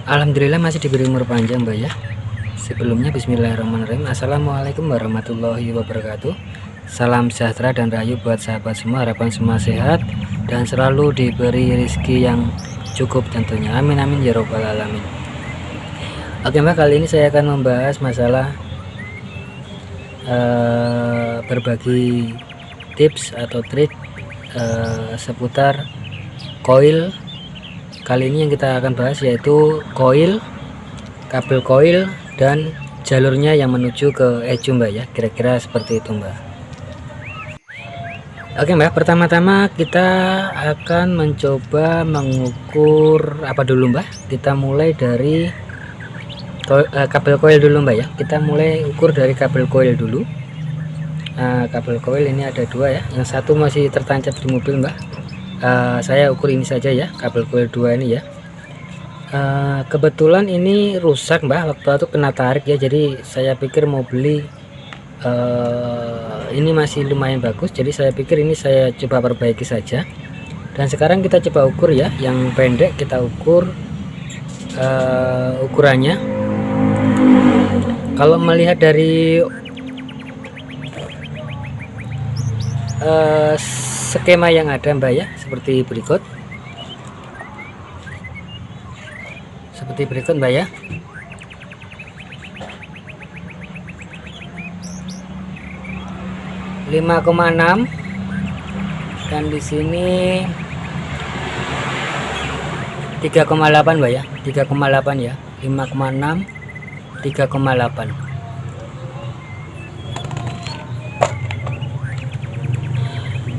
Alhamdulillah masih diberi umur panjang Mbak ya. Sebelumnya bismillahirrahmanirrahim. Assalamualaikum warahmatullahi wabarakatuh. Salam sejahtera dan rahayu buat sahabat semua. Harapan semua sehat dan selalu diberi rezeki yang cukup tentunya. Amin amin ya robbal alamin. Oke Mbak, kali ini saya akan membahas masalah berbagi tips atau trik seputar koil. Kali ini yang kita akan bahas yaitu koil, kabel koil, dan jalurnya yang menuju ke ecu Mbak ya. Kira-kira seperti itu Mbak. Oke Mbak, pertama-tama kita akan mencoba mengukur apa dulu Mbak. Kita mulai dari kabel koil dulu Mbak ya. Kita mulai ukur dari kabel koil dulu. Kabel koil ini ada dua ya. Yang satu masih tertancap di mobil Mbak. Saya ukur ini saja ya, kabel coil 2 ini ya. Kebetulan ini rusak Mbak, waktu itu kena tarik ya, jadi saya pikir mau beli ini masih lumayan bagus, jadi saya pikir ini saya coba perbaiki saja. Dan sekarang kita coba ukur ya, yang pendek kita ukur ukurannya. Kalau melihat dari skema yang ada Mbak ya, seperti berikut Mbak ya. Lima koma enam, dan di sini 3,8 Mbak ya, 3,8 ya, 5,6 3,8.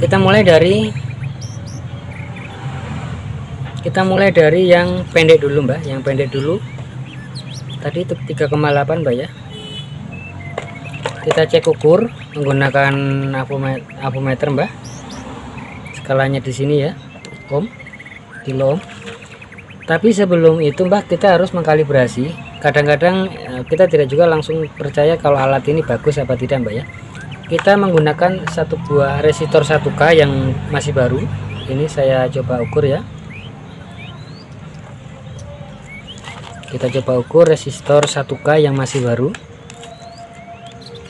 Kita mulai dari yang pendek dulu Mbak, yang pendek dulu tadi itu 3,8 Mbak ya. Kita cek ukur menggunakan apometer Mbak, skalanya di sini ya, ohm, kilo ohm. Tapi sebelum itu Mbak, kita harus mengkalibrasi. Kadang-kadang kita tidak juga langsung percaya kalau alat ini bagus apa tidak Mbak ya. Kita menggunakan satu buah resistor 1K yang masih baru. Ini saya coba ukur ya. Kita coba ukur resistor 1K yang masih baru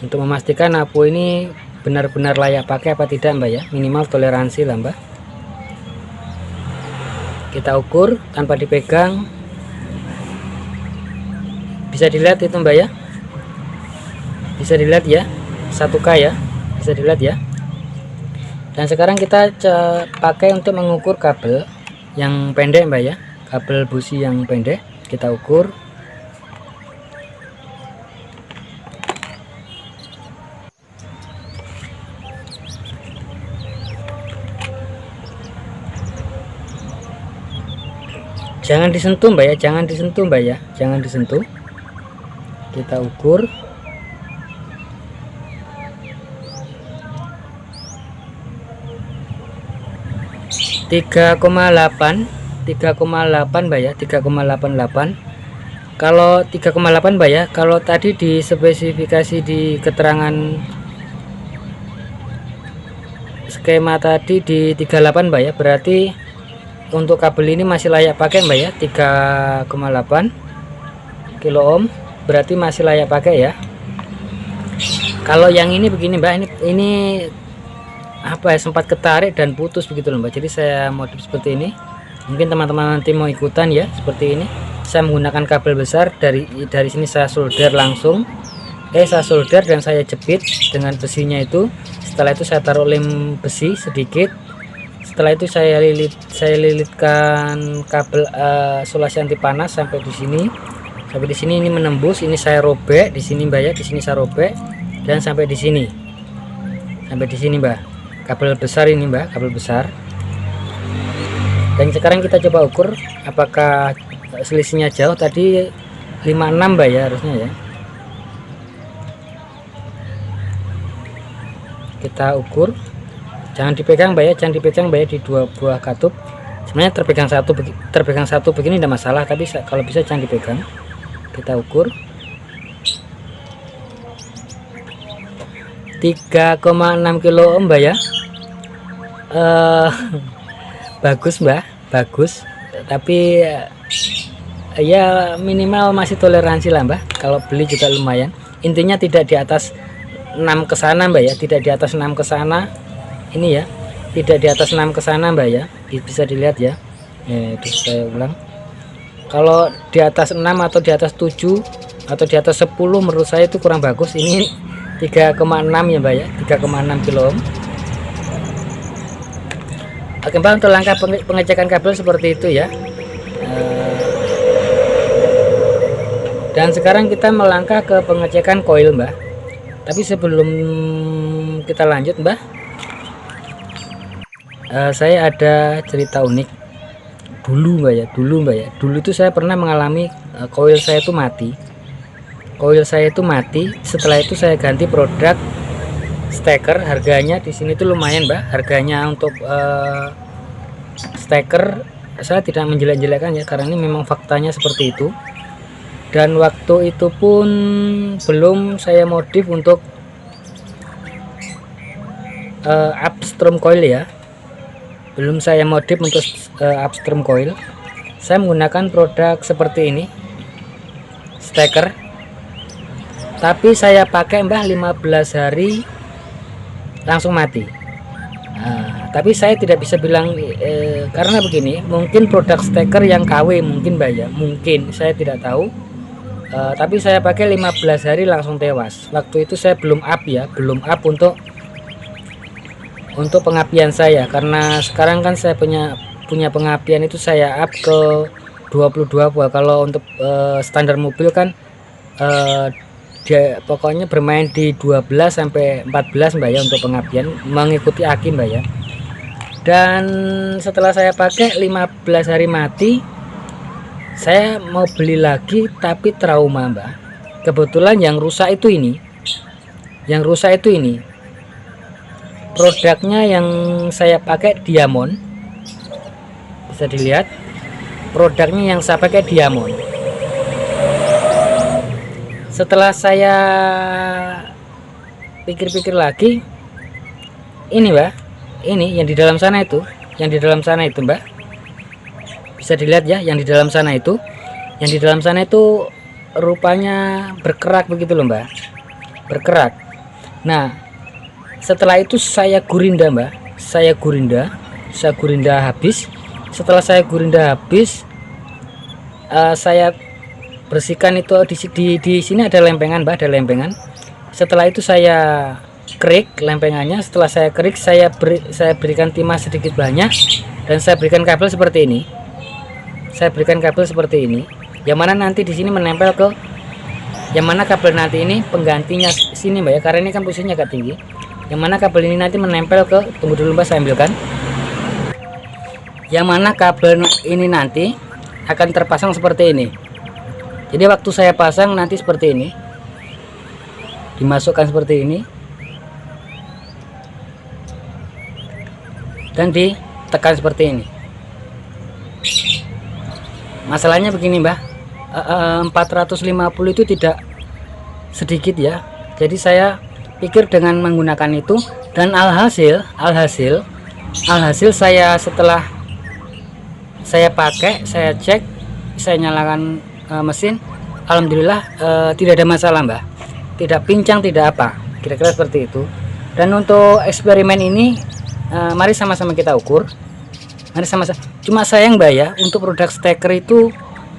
untuk memastikan apu ini benar-benar layak pakai apa tidak Mbak ya. Minimal toleransi lah Mbak. Kita ukur tanpa dipegang. Bisa dilihat itu Mbak ya. Bisa dilihat ya, 1K ya, bisa dilihat ya. Dan sekarang kita pakai untuk mengukur kabel yang pendek Mbak ya, kabel busi yang pendek kita ukur. Jangan disentuh Mbak ya, jangan disentuh Mbak ya, jangan disentuh. Kita ukur. 3,8 Mbak ya, 3,88. Kalau 3,8 Mbak ya, kalau tadi di spesifikasi di keterangan skema tadi di 38 Mbak ya, berarti untuk kabel ini masih layak pakai Mbak ya. 3,8 kilo ohm berarti masih layak pakai ya. Kalau yang ini begini Mbak, ini apa ya, sempat ketarik dan putus begitu loh Mbak. Jadi saya modif seperti ini. Mungkin teman-teman nanti mau ikutan ya, seperti ini. Saya menggunakan kabel besar, dari sini saya solder langsung. Saya solder dan saya jepit dengan besinya itu. Setelah itu saya taruh lem besi sedikit. Setelah itu saya lilitkan kabel isolasi anti panas sampai di sini. Sampai di sini ini menembus, ini saya robek di sini Mbak ya, di sini saya robek dan sampai di sini. Sampai di sini Mbak. Kabel besar ini Mbak, kabel besar. Dan sekarang kita coba ukur apakah selisihnya jauh. Tadi 56 Mbak ya harusnya ya. Kita ukur. Jangan dipegang Mbak ya, jangan dipegang Mbak ya, di dua buah katup. Sebenarnya terpegang satu begini tidak masalah, tapi kalau bisa jangan dipegang. Kita ukur 3,6 kilo ohm Mbak ya. Bagus Mbak, bagus, tapi Ya minimal masih toleransi lah Mbak, kalau beli juga lumayan. Intinya tidak di atas 6 ke sana Mbak ya, tidak di atas 6 ke sana. Ini ya, tidak di atas 6 ke sana Mbak ya, bisa dilihat ya. Itu saya ulang, kalau di atas 6 atau di atas 7 atau di atas 10 menurut saya itu kurang bagus. Ini 3,6 ya Mbak ya, 3,6 kilo ohm. Oke Mbak, untuk langkah pengecekan kabel seperti itu ya. Dan sekarang kita melangkah ke pengecekan koil Mbak. Tapi sebelum kita lanjut Mbak, saya ada cerita unik dulu Mbak ya. Dulu itu saya pernah mengalami koil saya itu mati. Setelah itu saya ganti produk steker. Harganya di sini tuh lumayan Mbak. Harganya untuk steker saya tidak menjelek-jelekan ya, karena ini memang faktanya seperti itu. Dan waktu itu pun belum saya modif untuk upstream coil ya, belum saya modif untuk upstream coil. Saya menggunakan produk seperti ini, steker, tapi saya pakai Mbah 15 hari langsung mati. Tapi saya tidak bisa bilang karena begini, mungkin produk steker yang KW mungkin Mbak ya, mungkin, saya tidak tahu. Tapi saya pakai 15 hari langsung tewas. Waktu itu saya belum up ya, belum up untuk pengapian saya, karena sekarang kan saya punya pengapian itu saya up ke 22 volt. Kalau untuk standar mobil kan dia pokoknya bermain di 12 sampai 14 Mbak ya untuk pengapian, mengikuti aki Mbak ya. Dan setelah saya pakai 15 hari mati, saya mau beli lagi tapi trauma Mbak. Kebetulan yang rusak itu ini, produknya yang saya pakai Diamond. Bisa dilihat produknya yang saya pakai Diamond. Setelah saya pikir-pikir lagi, ini Mbak, ini yang di dalam sana itu, Mbak. Bisa dilihat ya, yang di dalam sana itu, rupanya berkerak begitu loh Mbak, berkerak. Nah, setelah itu saya gurinda Mbak, saya gurinda habis. Setelah saya gurinda habis, saya bersihkan itu di sini ada lempengan Mbak, ada lempengan. Setelah itu saya kerik lempengannya. Setelah saya kerik, saya berikan timah sedikit banyak, dan saya berikan kabel seperti ini. Yang mana nanti di sini menempel ke, yang mana kabel nanti ini penggantinya sini Mbak ya, karena ini kan posisinya agak tinggi. Yang mana kabel ini nanti menempel ke, tunggu dulu Mbak, saya ambilkan. Yang mana kabel ini nanti akan terpasang seperti ini. Jadi waktu saya pasang nanti seperti ini, dimasukkan seperti ini dan ditekan seperti ini. Masalahnya begini Mbak, 450 itu tidak sedikit ya. Jadi saya pikir dengan menggunakan itu, dan alhasil saya setelah saya pakai, saya cek, saya nyalakan mesin, alhamdulillah tidak ada masalah Mbak, tidak pincang, tidak apa, kira-kira seperti itu. Dan untuk eksperimen ini mari sama-sama kita ukur. Cuma sayang Mbak ya, untuk produk steker itu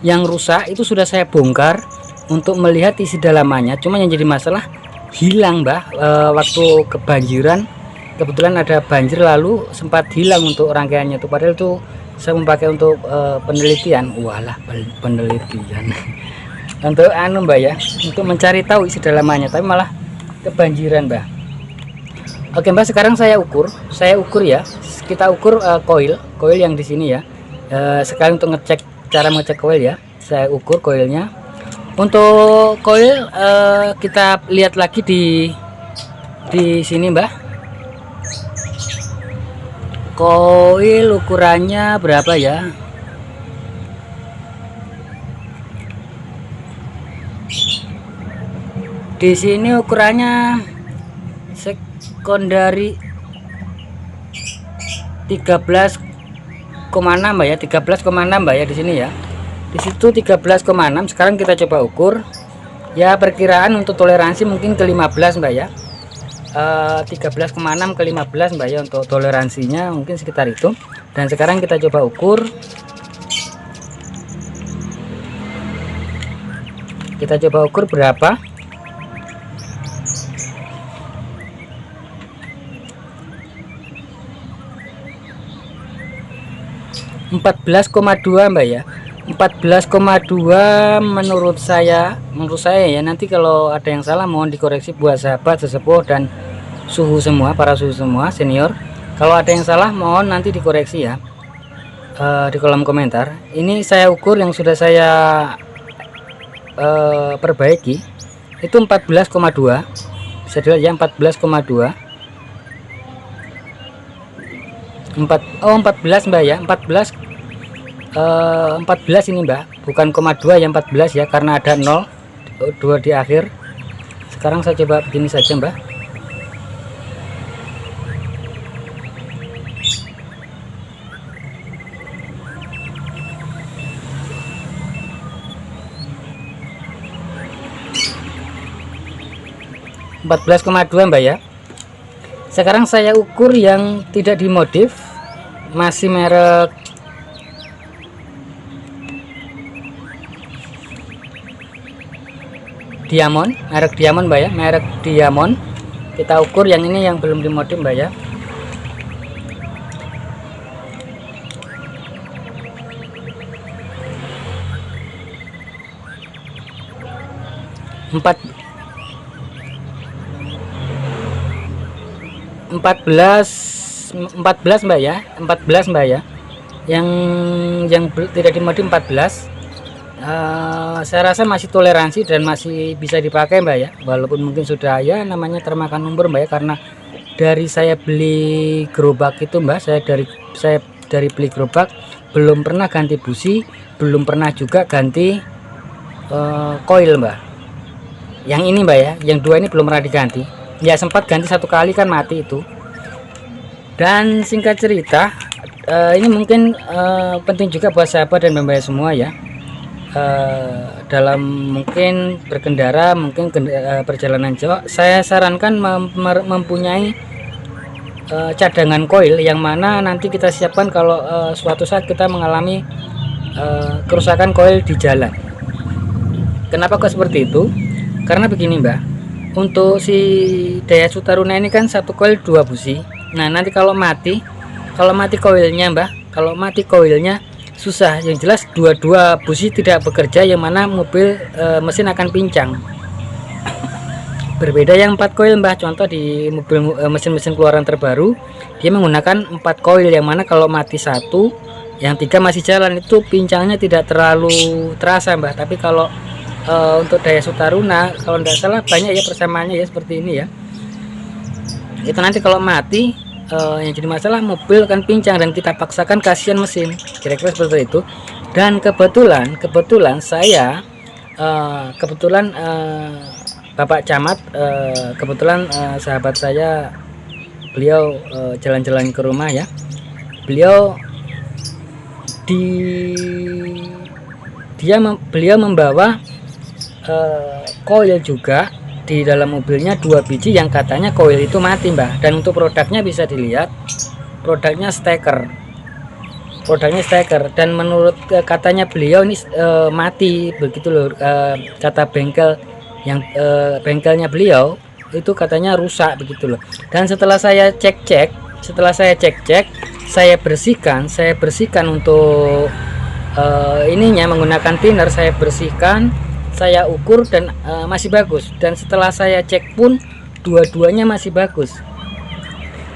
yang rusak itu sudah saya bongkar untuk melihat isi dalamannya. Cuma yang jadi masalah hilang Mbak, waktu kebanjiran, kebetulan ada banjir lalu sempat hilang untuk rangkaiannya itu. Padahal itu saya memakai untuk penelitian, penelitian untuk Mbak ya, untuk mencari tahu isi dalamannya, tapi malah kebanjiran Mbak. Oke Mbak, sekarang saya ukur ya. Kita ukur koil yang di sini ya. Sekali untuk cara ngecek koil ya. Saya ukur koilnya. Untuk koil kita lihat lagi di sini Mbak. Koil ukurannya berapa ya? Di sini ukurannya sekondari 13,6 Mbak ya, 13,6 Mbak ya di sini ya. Di situ 13,6. Sekarang kita coba ukur ya, perkiraan untuk toleransi mungkin ke 15 Mbak ya. 13,6 ke 15 Mbak ya untuk toleransinya, mungkin sekitar itu. Dan sekarang kita coba ukur. Kita coba ukur berapa. 14,2 Mbak ya. 14,2 menurut saya ya. Nanti kalau ada yang salah mohon dikoreksi buat sahabat sesepuh dan suhu semua, para suhu semua senior. Kalau ada yang salah mohon nanti dikoreksi ya, di kolom komentar. Ini saya ukur yang sudah saya perbaiki itu 14,2. Bisa dilihat ya, 14,2. 14 Mbak ya. 14 ini Mbak, bukan 0,2 ya, 14 ya, karena ada 0 2 di akhir. Sekarang saya coba begini saja Mbak. (14,2) Mbak ya. Sekarang saya ukur yang tidak dimodif, masih merek Diamond, merek Diamond Mbak ya, merek Diamond. Kita ukur yang ini yang belum dimodif Mbak ya. Empat 14 Mbak ya, 14 Mbak ya. Yang tidak dimodif 14. Saya rasa masih toleransi dan masih bisa dipakai Mbak ya, walaupun mungkin sudah ya namanya termakan umur Mbak ya, karena dari saya beli gerobak itu Mbak, saya dari beli gerobak belum pernah ganti busi, belum pernah juga ganti koil Mbak. Yang ini Mbak ya, yang dua ini belum pernah diganti ya, sempat ganti satu kali kan mati itu. Dan singkat cerita, ini mungkin penting juga buat sahabat dan Mbak semua ya. Dalam mungkin berkendara, mungkin perjalanan jauh, saya sarankan mempunyai cadangan koil yang mana nanti kita siapkan kalau suatu saat kita mengalami kerusakan koil di jalan. Kenapa kok seperti itu? Karena begini Mbak, untuk si Daihatsu Taruna ini kan satu koil 2 busi. Nah nanti kalau mati koilnya Mbak, kalau mati koilnya susah, yang jelas dua-dua busi tidak bekerja, yang mana mobil mesin akan pincang. Berbeda yang 4 koil Mbak, contoh di mobil mesin-mesin keluaran terbaru dia menggunakan 4 koil, yang mana kalau mati satu, yang 3 masih jalan, itu pincangnya tidak terlalu terasa Mbak. Tapi kalau untuk Daihatsu Taruna kalau tidak salah banyak ya persamaannya ya, seperti ini ya. Itu nanti kalau mati yang jadi masalah mobil akan pincang dan kita paksakan, kasihan mesin, kira-kira seperti itu. Dan kebetulan saya Bapak Camat, kebetulan sahabat saya, beliau jalan-jalan ke rumah ya, beliau beliau membawa koil juga di dalam mobilnya, 2 biji yang katanya koil itu mati Mbak. Dan untuk produknya bisa dilihat, produknya steker, dan menurut katanya beliau ini mati begitu loh. Kata bengkel yang bengkelnya beliau itu katanya rusak begitu loh. Dan setelah saya cek-cek, saya bersihkan untuk ininya menggunakan thinner, saya bersihkan, saya ukur dan masih bagus. Dan setelah saya cek pun dua-duanya masih bagus.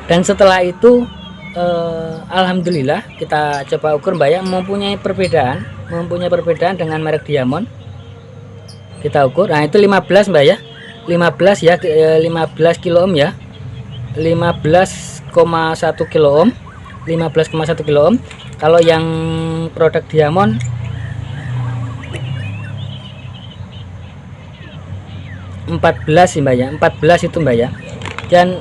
Dan setelah itu alhamdulillah kita coba ukur Mbak ya, mempunyai perbedaan dengan merek Diamond. Kita ukur, nah itu 15 Mbak ya, 15 ya, 15 kilo ohm ya, 15,1 kilo ohm, 15,1 kilo ohm. Kalau yang produk Diamond 14 sih Mbak ya, 14 itu Mbak ya. Dan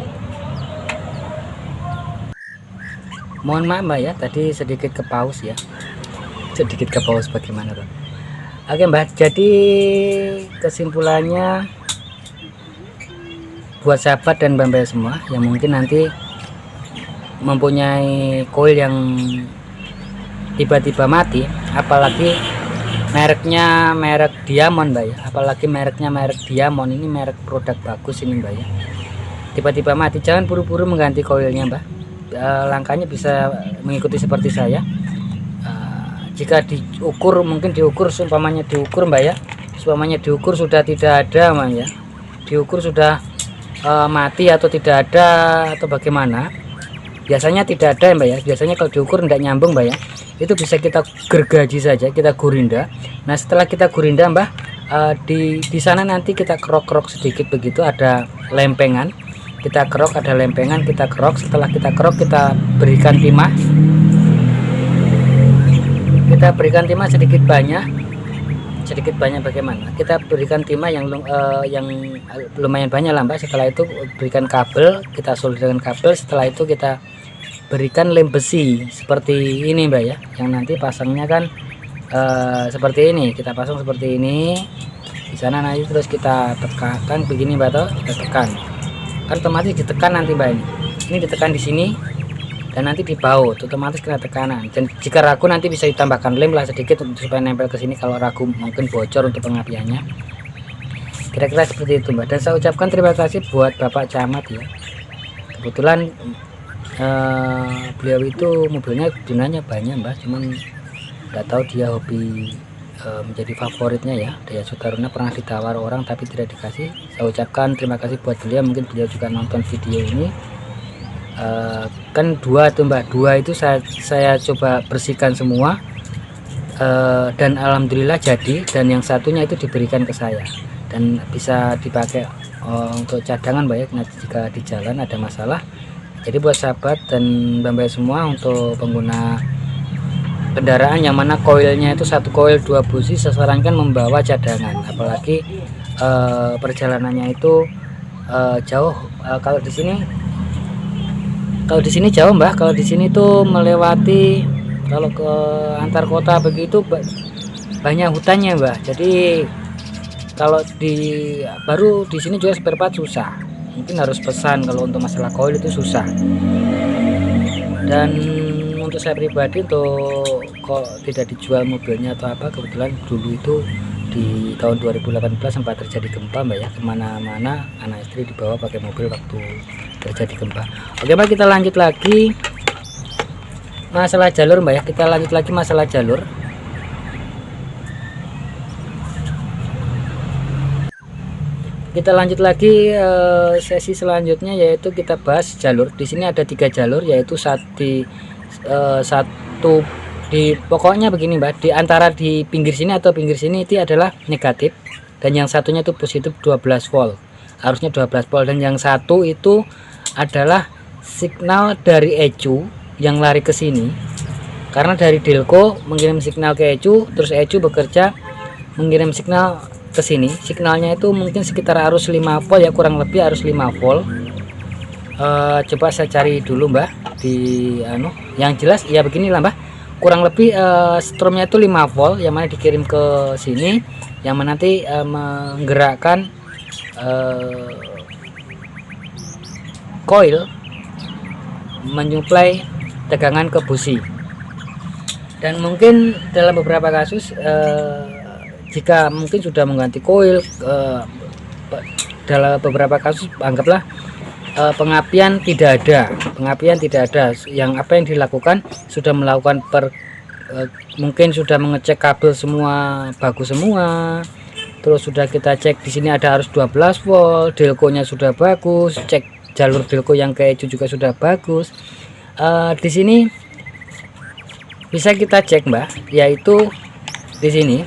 mohon maaf Mbak ya, tadi sedikit ke pause ya, bagaimana Bang. Oke Mbak, jadi kesimpulannya buat sahabat dan Mbak semua yang mungkin nanti mempunyai koil yang tiba-tiba mati, apalagi mereknya merek Diamond Mbak ya, apalagi mereknya merek Diamond, ini merek produk bagus ini Mbak ya. Tiba-tiba mati, jangan buru-buru mengganti koilnya Mbak. Langkahnya bisa mengikuti seperti saya. Jika diukur, mungkin diukur seumpamanya diukur Mbak ya, seumpamanya diukur sudah tidak ada Mbak ya, diukur sudah mati atau tidak ada atau bagaimana, biasanya tidak ada Mbak ya, biasanya kalau diukur tidak nyambung Mbak ya, itu bisa kita gergaji saja, kita gurinda. Nah setelah kita gurinda Mbak, di sana nanti kita kerok-kerok sedikit begitu, ada lempengan, kita kerok, ada lempengan, kita kerok. Setelah kita kerok, kita berikan timah, sedikit banyak bagaimana, kita berikan timah yang lumayan banyak lah Mbak. Setelah itu berikan kabel, kita solderkan kabel. Setelah itu kita berikan lem besi seperti ini Mbak ya, yang nanti pasangnya kan seperti ini, kita pasang seperti ini di sana nanti, terus kita tekan begini Mbak, toh kita tekan kan otomatis ditekan nanti Mbak, ini ditekan di sini dan nanti di baut otomatis kena tekanan. Dan jika ragu nanti bisa ditambahkan lem lah sedikit supaya nempel ke sini kalau ragu mungkin bocor untuk pengapiannya. Kira-kira seperti itu Mbak. Dan saya ucapkan terima kasih buat Bapak Camat ya, kebetulan beliau itu mobilnya gunanya banyak Mbak, cuman nggak tahu dia hobi menjadi favoritnya ya. Daya Sutaruna pernah ditawar orang tapi tidak dikasih. Saya ucapkan terima kasih buat beliau, mungkin beliau juga nonton video ini. Kan dua tuh Mbak, dua itu saya coba bersihkan semua, dan alhamdulillah jadi, dan yang satunya itu diberikan ke saya dan bisa dipakai untuk cadangan Mbak ya, jika di jalan ada masalah. Jadi buat sahabat dan Mbak semua, untuk pengguna kendaraan yang mana koilnya itu satu koil 2 busi, saya sarankan membawa cadangan, apalagi perjalanannya itu jauh. Kalau di sini jauh Mbak, kalau di sini tuh melewati, kalau ke antar kota begitu banyak hutannya Mbak. Jadi kalau baru di sini juga spare part susah, mungkin harus pesan. Kalau untuk masalah koil itu susah. Dan untuk saya pribadi, untuk kok tidak dijual mobilnya atau apa, kebetulan dulu itu di tahun 2018 sempat terjadi gempa Mbak ya, kemana-mana anak istri dibawa pakai mobil waktu terjadi gempa. Oke Mbak, kita lanjut lagi masalah jalur Mbak ya, kita lanjut lagi masalah jalur. Kita lanjut lagi sesi selanjutnya, yaitu kita bahas jalur. Di sini ada 3 jalur, yaitu pokoknya begini Mbak, di antara di pinggir sini atau pinggir sini itu adalah negatif, dan yang satunya itu positif 12 volt, harusnya 12 volt. Dan yang satu itu adalah signal dari ECU yang lari ke sini, karena dari Delco mengirim signal ke ECU, terus ECU bekerja mengirim signal ke sini. Signalnya itu mungkin sekitar arus 5 volt ya, kurang lebih arus 5 volt. Coba saya cari dulu Mbak di yang jelas ya beginilah Mbak, kurang lebih stromnya itu 5 volt yang mana dikirim ke sini, yang mana nanti menggerakkan coil, menyuplai tegangan ke busi. Dan mungkin dalam beberapa kasus jika mungkin sudah mengganti koil, dalam beberapa kasus anggaplah pengapian tidak ada, yang apa yang dilakukan sudah melakukan mungkin sudah mengecek kabel semua bagus semua, terus sudah kita cek di sini ada arus 12 volt, Delco nya sudah bagus, cek jalur Delco yang ke ECU juga sudah bagus. Di sini bisa kita cek Mbak, yaitu di sini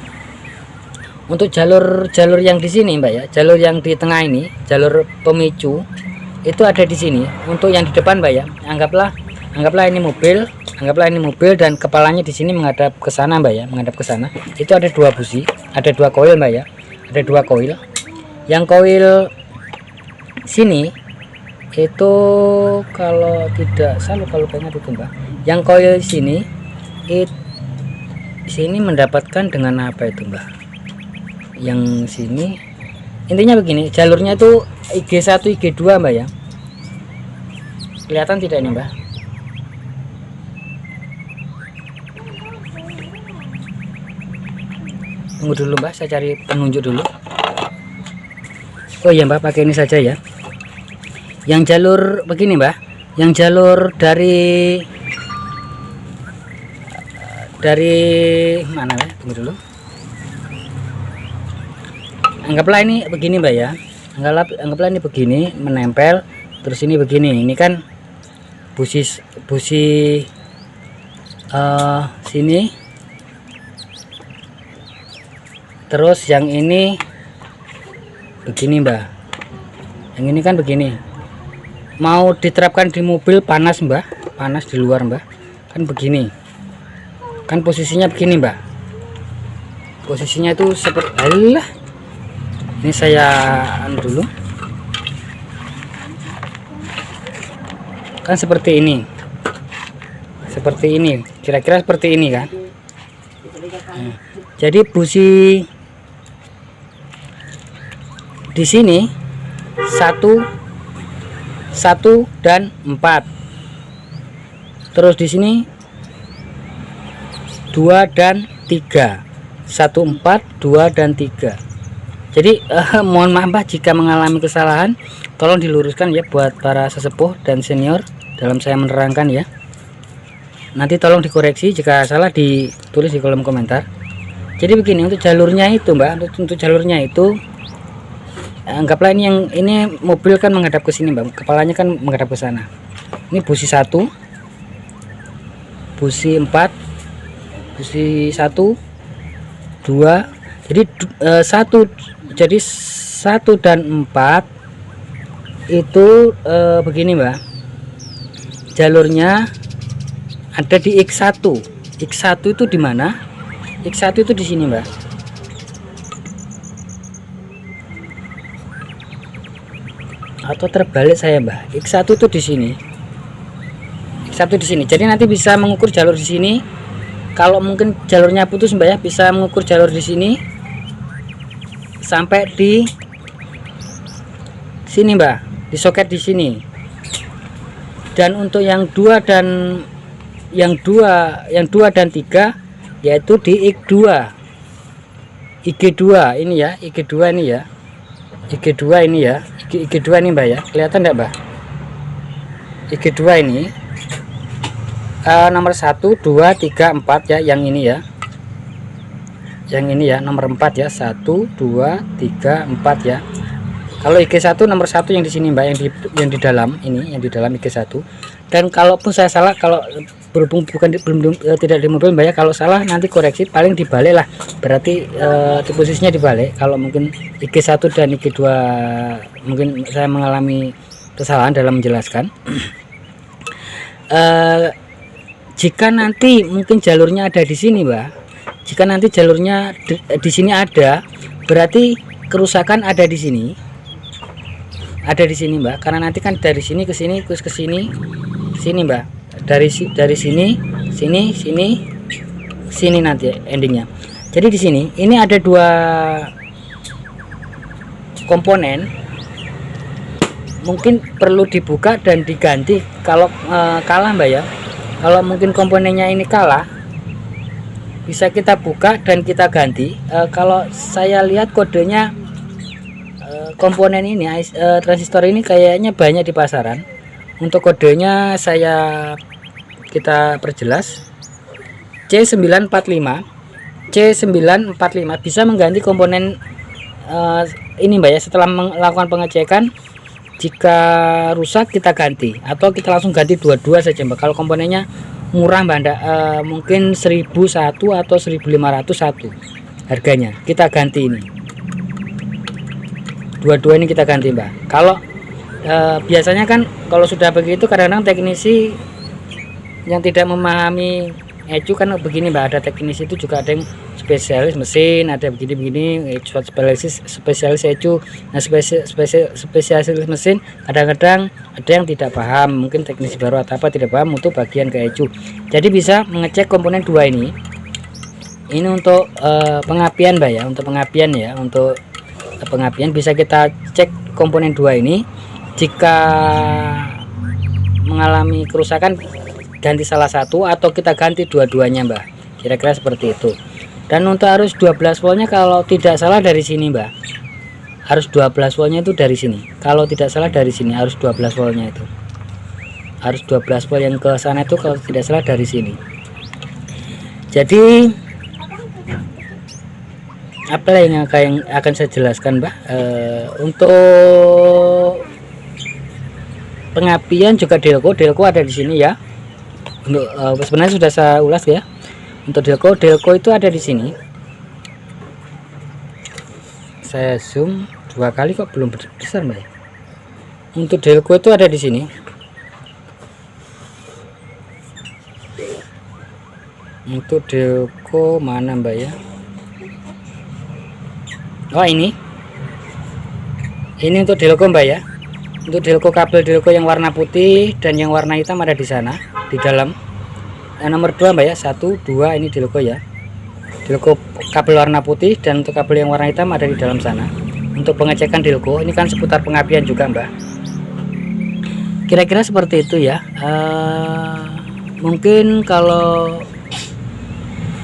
untuk jalur yang di sini Mbak ya, jalur yang di tengah ini, jalur pemicu itu ada di sini. Untuk yang di depan Mbak ya, anggaplah ini mobil dan kepalanya di sini menghadap ke sana Mbak ya, menghadap ke sana. Itu ada 2 busi, ada 2 koil Mbak ya, ada 2 koil. Yang koil sini itu kalau tidak salah, kalau pengen itu Mbak, yang koil sini mendapatkan dengan apa itu Mbak, yang sini. Intinya begini, jalurnya itu IG1 IG2 Mbak ya. Kelihatan tidak ini Mbak? Tunggu dulu Mbak, saya cari penunjuk dulu. Oh iya Mbak, pakai ini saja ya. Yang jalur begini Mbak, yang jalur dari mana ya? Tunggu dulu. Anggaplah ini begini Mbak ya. Anggaplah ini begini, menempel. Terus ini begini. Ini kan busi sini. Terus yang ini begini Mbak. Yang ini kan begini. Mau diterapkan di mobil panas Mbak, panas di luar Mbak. Kan begini. Kan posisinya begini Mbak. Posisinya itu seperti alah. Ini saya dulu. Kan seperti ini. Seperti ini. Kira-kira seperti ini kan. Nah, jadi busi di sini 1 dan 4. Terus di sini 2 dan 3. 1 4 2 dan 3. Jadi mohon maaf Mbak jika mengalami kesalahan, tolong diluruskan ya buat para sesepuh dan senior dalam saya menerangkan ya. Nanti tolong dikoreksi jika salah, ditulis di kolom komentar. Jadi begini, untuk jalurnya itu Mbak, untuk jalurnya itu anggaplah ini mobil kan menghadap ke sini Mbak, kepalanya kan menghadap ke sana. Ini busi 1, busi 4, busi 1, 2. Jadi 1 dan 4 itu begini Mbak, jalurnya ada di X1. X1 itu di mana? X1 itu di sini Mbak. Atau terbalik saya Mbak. X1 itu di sini. X1 di sini. Jadi nanti bisa mengukur jalur di sini. Kalau mungkin jalurnya putus Mbak ya, bisa mengukur jalur di sini sampai di sini Mbak, di soket di sini. Dan untuk yang 2 dan 3 yaitu di IG2 ini ya, IG2 ini ya, IG2 ini ya, IG2 ini Mbak ya, kelihatan enggak Mbak? IG2 ini nomor 1 2 3 4 ya, yang ini ya. Yang ini ya, nomor 4 ya, 1 2 3 4 ya. Kalau IG1 nomor 1 yang di sini Mbak, yang di dalam ini, yang di dalam IG1. Dan kalaupun saya salah, kalau berhubung tidak di mobil Mbak ya, kalau salah nanti koreksi, paling dibalik lah. Berarti di posisinya dibalik. Kalau mungkin IG1 dan IG2 mungkin saya mengalami kesalahan dalam menjelaskan. Jika nanti mungkin jalurnya ada di sini Mbak, jika nanti jalurnya di sini ada, berarti kerusakan ada di sini. Ada di sini Mbak, karena nanti kan dari sini ke sini, terus ke sini, sini Mbak. Dari sini, sini nanti endingnya. Jadi di sini ini ada 2 komponen. Mungkin perlu dibuka dan diganti kalau kalah Mbak ya. Kalau mungkin komponennya ini kalah, bisa kita buka dan kita ganti. Kalau saya lihat kodenya komponen ini transistor ini kayaknya banyak di pasaran. Untuk kodenya kita perjelas, C945 bisa mengganti komponen ini Mbak ya. Setelah melakukan pengecekan, jika rusak kita ganti, atau kita langsung ganti dua-dua saja Mbak. Kalau komponennya murah Mbak, mungkin 1001 atau 1501 harganya, kita ganti ini. Dua-dua ini kita ganti Mbak. Kalau biasanya kan kalau sudah begitu, kadang-kadang teknisi yang tidak memahami ECU kan begini Mbak, ada teknisi itu juga ada yang spesialis mesin, ada begini-begini, spesialis ECU. Nah, spesialis mesin kadang-kadang ada yang tidak paham, mungkin teknisi baru atau apa tidak paham untuk bagian ke ECU. Jadi bisa mengecek komponen 2 ini. Ini untuk pengapian mbak ya, untuk pengapian ya, untuk pengapian bisa kita cek komponen 2 ini. Jika mengalami kerusakan, ganti salah satu atau kita ganti dua-duanya mbak, kira-kira seperti itu. Dan untuk arus 12 voltnya kalau tidak salah dari sini mbak, harus 12 voltnya itu dari sini, kalau tidak salah dari sini harus 12 voltnya itu, harus 12 volt yang ke sana itu kalau tidak salah dari sini. Jadi apa yang akan saya jelaskan mbak, untuk pengapian juga delco ada di sini ya. Untuk sebenarnya sudah saya ulas ya. Untuk delco itu ada di sini. Saya zoom 2 kali kok belum besar mbak. Untuk delco itu ada di sini. Untuk delco mana mbak ya? Oh ini untuk delco mbak ya. Untuk delco, kabel delco yang warna putih dan yang warna hitam ada di sana, di dalam. Nomor 2 mbak ya, 1 2 ini delco ya, delco kabel warna putih, dan untuk kabel yang warna hitam ada di dalam sana. Untuk pengecekan delco ini kan seputar pengapian juga mbak, kira-kira seperti itu ya. Mungkin kalau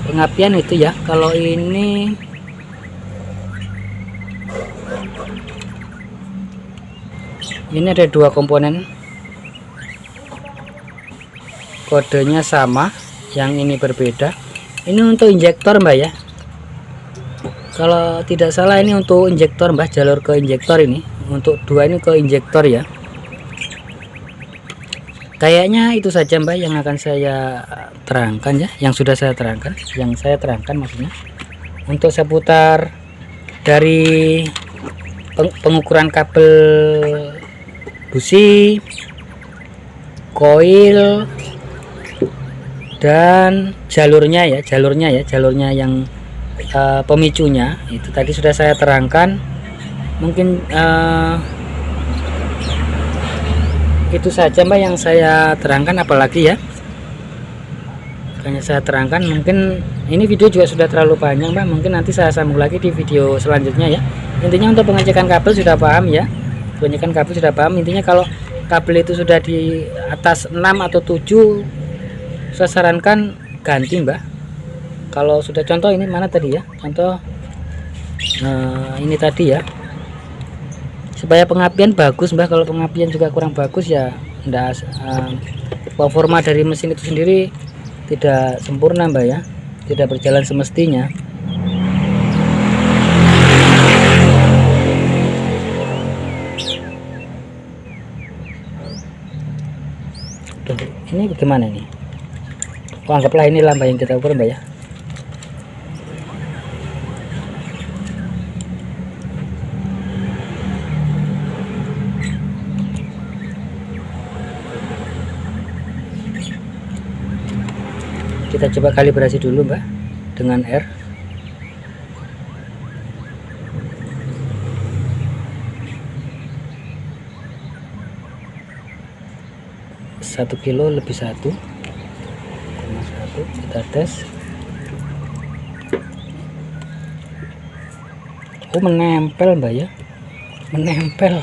pengapian itu ya, kalau ini ada 2 komponen, kodenya sama, yang ini berbeda. Ini untuk injektor mbak ya, kalau tidak salah ini untuk injektor mbak, jalur ke injektor ini. Untuk 2 ini ke injektor ya. Kayaknya itu saja mbak yang akan saya terangkan ya, yang sudah saya terangkan, maksudnya untuk seputar dari pengukuran kabel busi, koil, dan jalurnya yang pemicunya itu tadi sudah saya terangkan. Mungkin itu saja mbak yang saya terangkan, apalagi ya hanya saya terangkan. Mungkin ini video juga sudah terlalu panjang mbak, mungkin nanti saya sambung lagi di video selanjutnya ya. Intinya untuk pengecekan kabel sudah paham ya, intinya kalau kabel itu sudah di atas 6 atau 7, saya sarankan ganti mbak. Kalau sudah, contoh ini mana tadi ya, contoh ini tadi ya, supaya pengapian bagus mbak. Kalau pengapian juga kurang bagus ya enggak, performa dari mesin itu sendiri tidak sempurna mbak ya, tidak berjalan semestinya. Tuh, ini bagaimana ini? Anggaplah ini lambah yang kita ukur mbak ya. Kita coba kalibrasi dulu mbak dengan R. Satu kilo lebih 1,1, kita tes. Oh menempel mbak ya, menempel.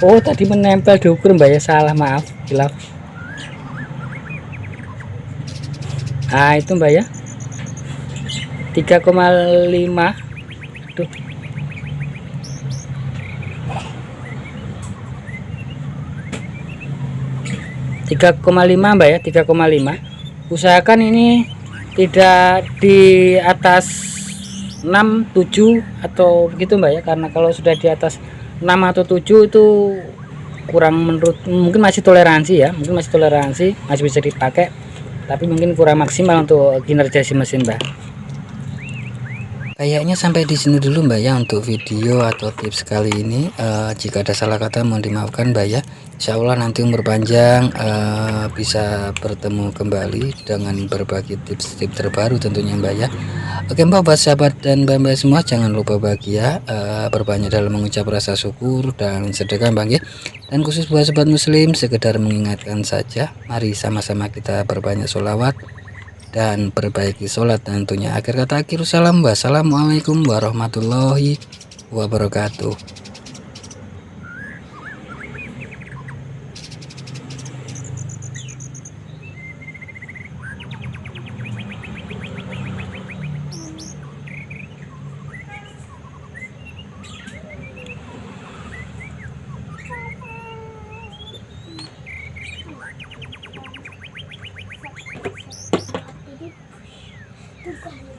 Oh tadi menempel diukur mbak ya, salah, maaf, hilaf. Nah itu mbak ya, 3,5. Tuh, 3,5 mbak ya, 3,5. Usahakan ini tidak di atas 6, 7 atau begitu mbak ya, karena kalau sudah di atas 6 atau 7 itu kurang, menurut mungkin masih toleransi ya, masih bisa dipakai, tapi mungkin kurang maksimal untuk kinerja si mesin mbak. Kayaknya sampai di sini dulu mbak ya untuk video atau tips kali ini. Jika ada salah kata mohon dimaafkan mbak ya. Insya Allah nanti umur panjang, bisa bertemu kembali dengan berbagi tips-tips terbaru tentunya mbak ya. Oke mbak, buat sahabat dan mbak-mbak semua, jangan lupa bahagia, berbanyak dalam mengucap rasa syukur dan sedekah mbak ya. Dan khusus buat sobat muslim, sekedar mengingatkan saja, mari sama-sama kita berbanyak sholawat dan perbaiki sholat tentunya. Akhir kata akhir salam, wassalamualaikum warahmatullahi wabarakatuh. Jadi